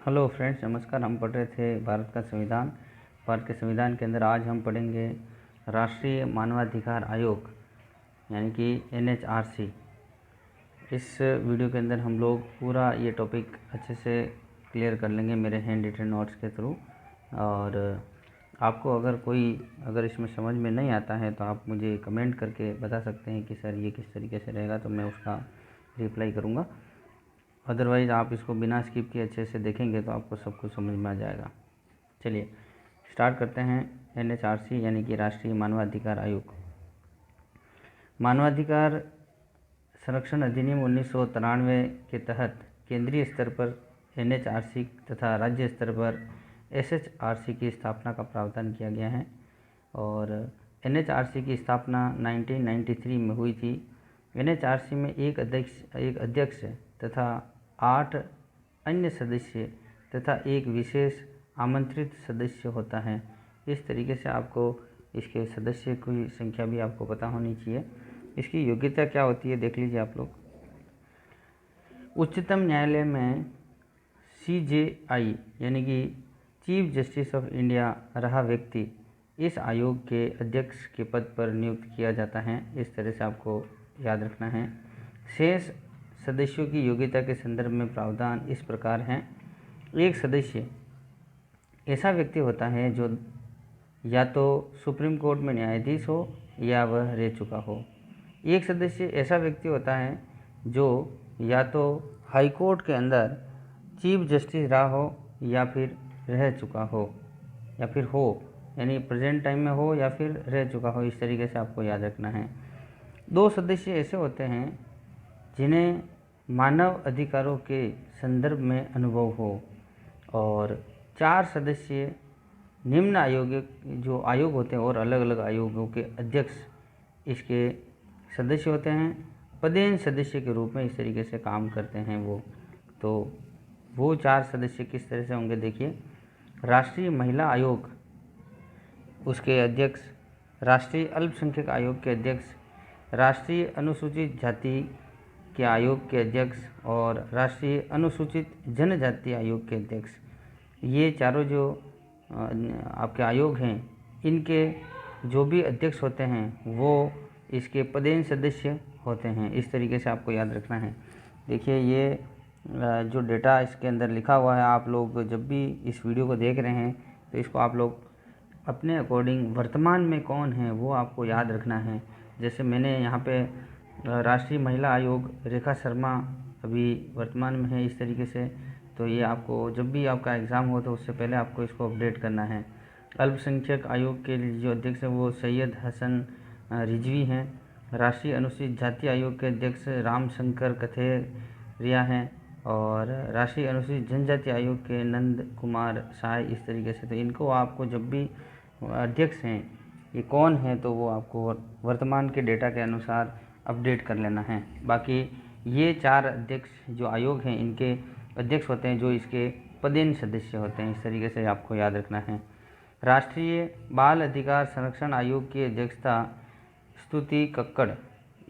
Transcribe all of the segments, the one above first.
Hello friends, नमस्कार। हम पढ़ रहे थे भारत का संविधान। भारत के संविधान के अंदर आज हम पढ़ेंगे राष्ट्रीय मानवाधिकार आयोग यानी कि NHRC। इस वीडियो के अंदर हम लोग पूरा ये टॉपिक अच्छे से क्लियर कर लेंगे मेरे हैंड रिटन नोट्स के थ्रू। और आपको अगर इसमें समझ में नहीं आता है तो आप मुझे कमेंट करके बता सकते हैं कि सर ये किस तरीके से रहेगा, तो मैं उसका रिप्लाई करूँगा। अदरवाइज़ आप इसको बिना स्किप किए अच्छे से देखेंगे तो आपको सब कुछ समझ में आ जाएगा। चलिए स्टार्ट करते हैं। NHRC यानी कि राष्ट्रीय मानवाधिकार आयोग। मानवाधिकार संरक्षण अधिनियम 1993 के तहत केंद्रीय स्तर पर NHRC तथा राज्य स्तर पर SHRC की स्थापना का प्रावधान किया गया है। और NHRC की स्थापना 1993 में हुई थी। NHRC में एक अध्यक्ष तथा 8 अन्य सदस्य तथा एक विशेष आमंत्रित सदस्य होता है। इस तरीके से आपको इसके सदस्य की संख्या भी आपको पता होनी चाहिए। इसकी योग्यता क्या होती है देख लीजिए आप लोग। उच्चतम न्यायालय में CJI यानी कि चीफ जस्टिस ऑफ इंडिया रहा व्यक्ति इस आयोग के अध्यक्ष के पद पर नियुक्त किया जाता है। इस तरह से आपको याद रखना है। शेष सदस्यों की योग्यता के संदर्भ में प्रावधान इस प्रकार हैं। एक सदस्य ऐसा व्यक्ति होता है जो या तो सुप्रीम कोर्ट में न्यायाधीश हो या वह रह चुका हो। एक सदस्य ऐसा व्यक्ति होता है जो या तो हाई कोर्ट के अंदर चीफ जस्टिस रहा हो या फिर रह चुका हो या फिर हो, यानी प्रेजेंट टाइम में हो या फिर रह चुका हो। इस तरीके से आपको याद रखना है। 2 सदस्य ऐसे होते हैं जिन्हें मानव अधिकारों के संदर्भ में अनुभव हो। और 4 सदस्य निम्न आयोग होते हैं और अलग अलग आयोगों के अध्यक्ष इसके सदस्य होते हैं। पदेन सदस्य के रूप में इस तरीके से काम करते हैं वो 4 सदस्य किस तरह से होंगे देखिए। राष्ट्रीय महिला आयोग, उसके अध्यक्ष, राष्ट्रीय अल्पसंख्यक आयोग के अध्यक्ष, राष्ट्रीय अनुसूचित जाति के आयोग के अध्यक्ष और राष्ट्रीय अनुसूचित जनजाति आयोग के अध्यक्ष। ये चारों जो आपके आयोग हैं, इनके जो भी अध्यक्ष होते हैं वो इसके पदेन सदस्य होते हैं। इस तरीके से आपको याद रखना है। देखिए ये जो डेटा इसके अंदर लिखा हुआ है, आप लोग जब भी इस वीडियो को देख रहे हैं तो इसको आप लोग अपने अकॉर्डिंग वर्तमान में कौन है वो आपको याद रखना है। जैसे मैंने यहाँ पे राष्ट्रीय महिला आयोग रेखा शर्मा अभी वर्तमान में है, इस तरीके से। तो ये आपको जब भी आपका एग्ज़ाम हो तो उससे पहले आपको इसको अपडेट करना है। अल्पसंख्यक आयोग के जो अध्यक्ष हैं वो सैयद हसन रिजवी हैं। राष्ट्रीय अनुसूचित जाति आयोग के अध्यक्ष रामशंकर कथेरिया हैं। और राष्ट्रीय अनुसूचित जनजाति आयोग के नंद कुमार साय। इस तरीके से तो इनको आपको जब भी अध्यक्ष हैं ये कौन है तो वो आपको वर्तमान के डेटा के अनुसार अपडेट कर लेना है। बाकी ये 4 अध्यक्ष जो आयोग हैं इनके अध्यक्ष होते हैं जो इसके पदेन सदस्य होते हैं। इस तरीके से आपको याद रखना है। राष्ट्रीय बाल अधिकार संरक्षण आयोग की अध्यक्षता स्तुति कक्कड़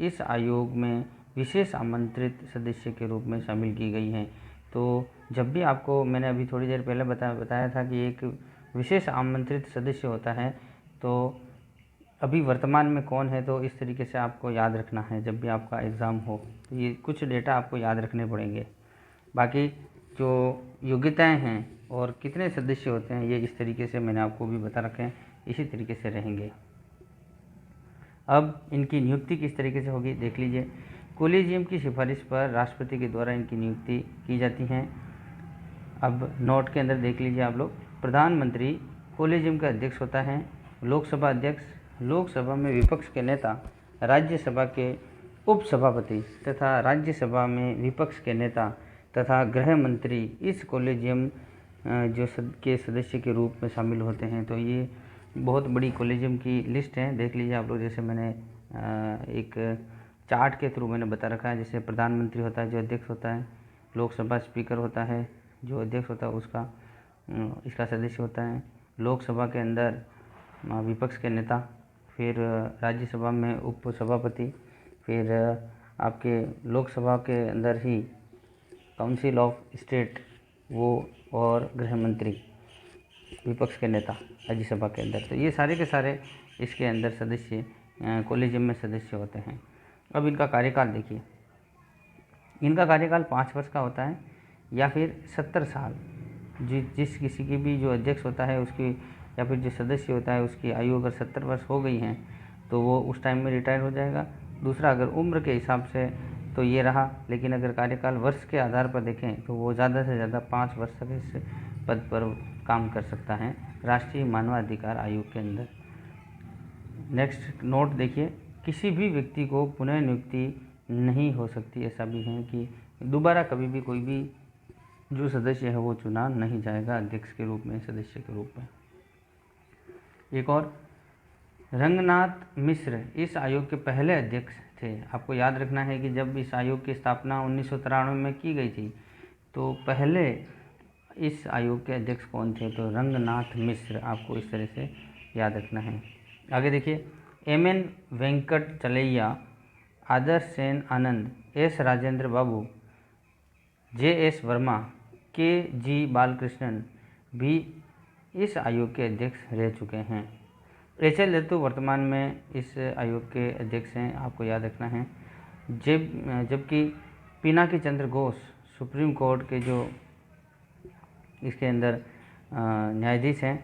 इस आयोग में विशेष आमंत्रित सदस्य के रूप में शामिल की गई हैं। तो जब भी आपको, मैंने अभी थोड़ी देर पहले बताया था कि एक विशेष आमंत्रित सदस्य होता है, तो अभी वर्तमान में कौन है तो इस तरीके से आपको याद रखना है जब भी आपका एग्ज़ाम हो। तो ये कुछ डेटा आपको याद रखने पड़ेंगे। बाकी जो योग्यताएं हैं और कितने सदस्य होते हैं ये इस तरीके से मैंने आपको भी बता रखे हैं, इसी तरीके से रहेंगे। अब इनकी नियुक्ति किस तरीके से होगी देख लीजिए। कोलेजियम की सिफारिश पर राष्ट्रपति के द्वारा इनकी नियुक्ति की जाती है। अब नोट के अंदर देख लीजिए आप लोग। प्रधानमंत्री कोलेजियम का अध्यक्ष होता है। लोकसभा अध्यक्ष, लोकसभा में विपक्ष के नेता, राज्यसभा के उपसभापति तथा राज्यसभा में विपक्ष के नेता तथा गृह मंत्री इस कोलेजियम के सदस्य के रूप में शामिल होते हैं। तो ये बहुत बड़ी कोलेजियम की लिस्ट है, देख लीजिए आप लोग। जैसे मैंने एक चार्ट के थ्रू मैंने बता रखा है। जैसे प्रधानमंत्री होता है जो अध्यक्ष होता है, लोकसभा स्पीकर होता है जो अध्यक्ष होता है उसका इसका सदस्य होता है, लोकसभा के अंदर विपक्ष के नेता, फिर राज्यसभा में उपसभापति, फिर आपके लोकसभा के अंदर ही काउंसिल ऑफ स्टेट वो और गृह मंत्री, विपक्ष के नेता राज्यसभा के अंदर। तो ये सारे के सारे इसके अंदर सदस्य कॉलेजियम में सदस्य होते हैं। अब इनका कार्यकाल देखिए, इनका कार्यकाल 5 वर्ष का होता है या फिर 70 साल। जिस किसी की भी जो अध्यक्ष होता है उसकी या फिर जो सदस्य होता है उसकी आयु अगर 70 वर्ष हो गई हैं तो वो उस टाइम में रिटायर हो जाएगा। दूसरा, अगर उम्र के हिसाब से तो ये रहा, लेकिन अगर कार्यकाल वर्ष के आधार पर देखें तो वो ज़्यादा से ज़्यादा 5 वर्ष तक इस पद पर काम कर सकता है राष्ट्रीय मानवाधिकार आयोग के अंदर। नेक्स्ट नोट देखिए, किसी भी व्यक्ति को पुनः नियुक्ति नहीं हो सकती। ऐसा भी है कि दोबारा कभी भी कोई भी जो सदस्य है वो चुना नहीं जाएगा अध्यक्ष के रूप में, सदस्य के रूप में। एक और, रंगनाथ मिश्र इस आयोग के पहले अध्यक्ष थे। आपको याद रखना है कि जब इस आयोग की स्थापना 1993 में की गई थी तो पहले इस आयोग के अध्यक्ष कौन थे, तो रंगनाथ मिश्र। आपको इस तरह से याद रखना है। आगे देखिए, एम.एन. वेंकट चलैया, आदर्श सेन आनंद, एस. राजेंद्र बाबू, जे.एस. वर्मा, के.जी. बालकृष्णन भी इस आयोग के अध्यक्ष रह चुके हैं। एच.एल. दत्तू वर्तमान में इस आयोग के अध्यक्ष हैं, आपको याद रखना है। जबकि पिनाकी चंद्र घोष सुप्रीम कोर्ट के जो इसके अंदर न्यायाधीश हैं।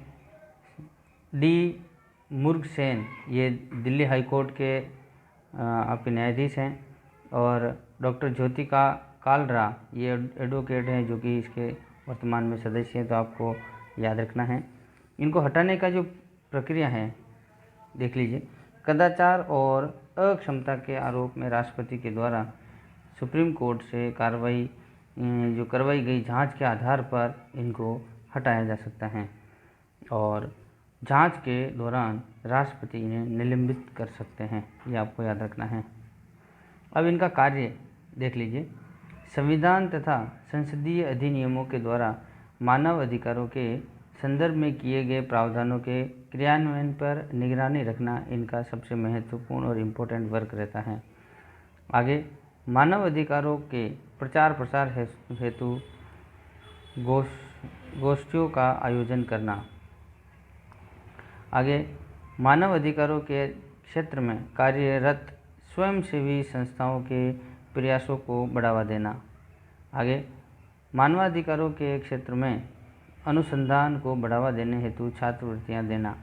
डी. मुर्गसेन ये दिल्ली हाई कोर्ट के आपके न्यायाधीश हैं। और डॉक्टर ज्योतिका कालरा ये एडवोकेट हैं जो कि इसके वर्तमान में सदस्य हैं। तो आपको याद रखना है। इनको हटाने का जो प्रक्रिया है देख लीजिए। कदाचार और अक्षमता के आरोप में राष्ट्रपति के द्वारा सुप्रीम कोर्ट से करवाई गई जांच के आधार पर इनको हटाया जा सकता है और जांच के दौरान राष्ट्रपति इन्हें निलंबित कर सकते हैं। ये आपको याद रखना है। अब इनका कार्य देख लीजिए। संविधान तथा संसदीय अधिनियमों के द्वारा मानव अधिकारों के संदर्भ में किए गए प्रावधानों के क्रियान्वयन पर निगरानी रखना इनका सबसे महत्वपूर्ण और इम्पोर्टेंट वर्क रहता है। आगे, मानव अधिकारों के प्रचार प्रसार हेतु गोष्ठियों का आयोजन करना। आगे, मानव अधिकारों के क्षेत्र में कार्यरत स्वयंसेवी संस्थाओं के प्रयासों को बढ़ावा देना। आगे, मानवाधिकारों के क्षेत्र में अनुसंधान को बढ़ावा देने हेतु छात्रवृत्तियां देना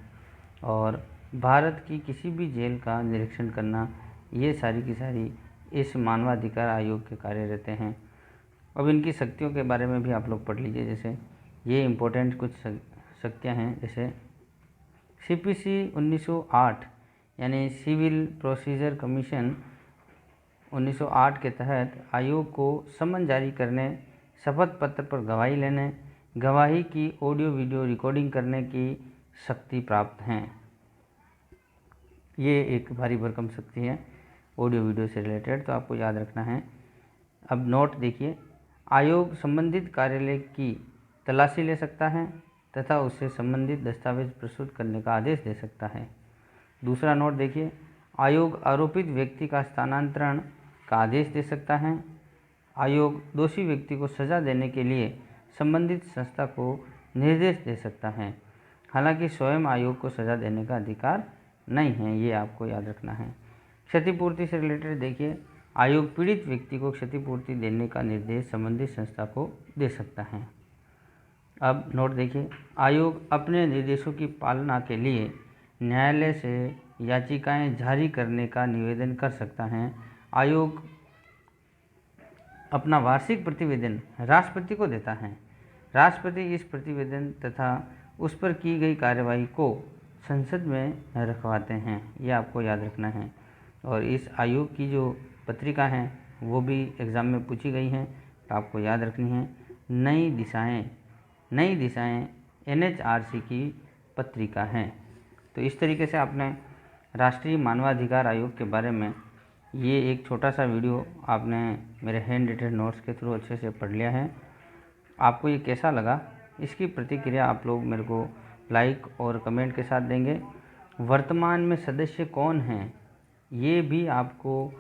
और भारत की किसी भी जेल का निरीक्षण करना। ये सारी की सारी इस मानवाधिकार आयोग के कार्य रहते हैं। अब इनकी शक्तियों के बारे में भी आप लोग पढ़ लीजिए। जैसे ये इम्पोर्टेंट कुछ शक्तियाँ हैं, जैसे CPC 1908 यानी सिविल प्रोसीजर कमीशन 1908 के तहत आयोग को समन जारी करने, शपथ पत्र पर गवाही लेने, गवाही की ऑडियो वीडियो रिकॉर्डिंग करने की शक्ति प्राप्त हैं। ये एक भारी भरकम शक्ति है ऑडियो वीडियो से रिलेटेड, तो आपको याद रखना है। अब नोट देखिए, आयोग संबंधित कार्यालय की तलाशी ले सकता है तथा उससे संबंधित दस्तावेज प्रस्तुत करने का आदेश दे सकता है। दूसरा नोट देखिए, आयोग आरोपित व्यक्ति का स्थानांतरण का आदेश दे सकता है। आयोग दोषी व्यक्ति को सज़ा देने के लिए संबंधित संस्था को निर्देश दे सकता है। हालांकि स्वयं आयोग को सज़ा देने का अधिकार नहीं है, ये आपको याद रखना है। क्षतिपूर्ति से रिलेटेड देखिए, आयोग पीड़ित व्यक्ति को क्षतिपूर्ति देने का निर्देश संबंधित संस्था को दे सकता है। अब नोट देखिए, आयोग अपने निर्देशों की पालना के लिए न्यायालय से याचिकाएं जारी करने का निवेदन कर सकता है। आयोग अपना वार्षिक प्रतिवेदन राष्ट्रपति को देता है। राष्ट्रपति इस प्रतिवेदन तथा उस पर की गई कार्यवाही को संसद में रखवाते हैं, ये आपको याद रखना है। और इस आयोग की जो पत्रिका हैं वो भी एग्ज़ाम में पूछी गई हैं, तो आपको याद रखनी है। नई दिशाएं NHRC की पत्रिका हैं। तो इस तरीके से आपने राष्ट्रीय मानवाधिकार आयोग के बारे में ये एक छोटा सा वीडियो आपने मेरे हैंड रिटेड नोट्स के थ्रू अच्छे से पढ़ लिया है। आपको ये कैसा लगा, इसकी प्रतिक्रिया आप लोग मेरे को लाइक और कमेंट के साथ देंगे। वर्तमान में सदस्य कौन हैं ये भी आपको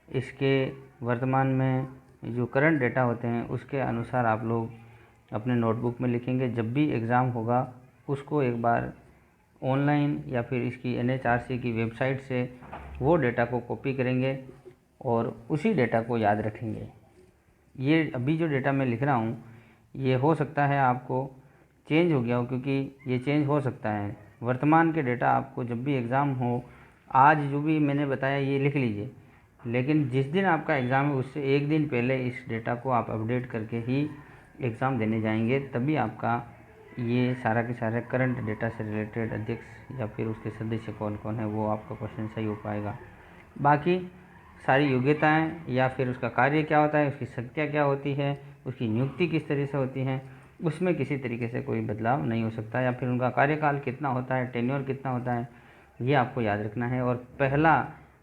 इसके वर्तमान में जो करंट डेटा होते हैं उसके अनुसार आप लोग अपने नोटबुक में लिखेंगे। जब भी एग्ज़ाम होगा उसको एक बार ऑनलाइन या फिर इसकी NHRC की वेबसाइट से वो डेटा को कॉपी करेंगे और उसी डेटा को याद रखेंगे। ये अभी जो डेटा मैं लिख रहा हूँ ये हो सकता है आपको चेंज हो गया हो, क्योंकि ये चेंज हो सकता है। वर्तमान के डेटा आपको जब भी एग्ज़ाम हो, आज जो भी मैंने बताया ये लिख लीजिए, लेकिन जिस दिन आपका एग्ज़ाम है उससे एक दिन पहले इस डेटा को आप अपडेट करके ही एग्ज़ाम देने जाएंगे, तभी आपका ये सारा के सारा करंट डेटा से रिलेटेड अध्यक्ष या फिर उसके सदस्य कौन कौन है वो आपका क्वेश्चन सही हो पाएगा। बाकी सारी योग्यताएं या फिर उसका कार्य क्या होता है, उसकी संख्या क्या होती है, उसकी नियुक्ति किस तरह से होती है, उसमें किसी तरीके से कोई बदलाव नहीं हो सकता, या फिर उनका कार्यकाल कितना होता है, टेन्योर कितना होता है, ये आपको याद रखना है। और पहला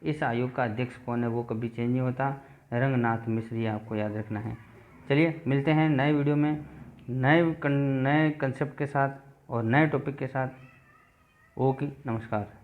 इस आयोग का अध्यक्ष कौन है वो कभी चेंज नहीं होता, रंगनाथ मिश्र, ये आपको याद रखना है। चलिए मिलते हैं नए वीडियो में नए कंसेप्ट के साथ और नए टॉपिक के साथ। ओके, नमस्कार।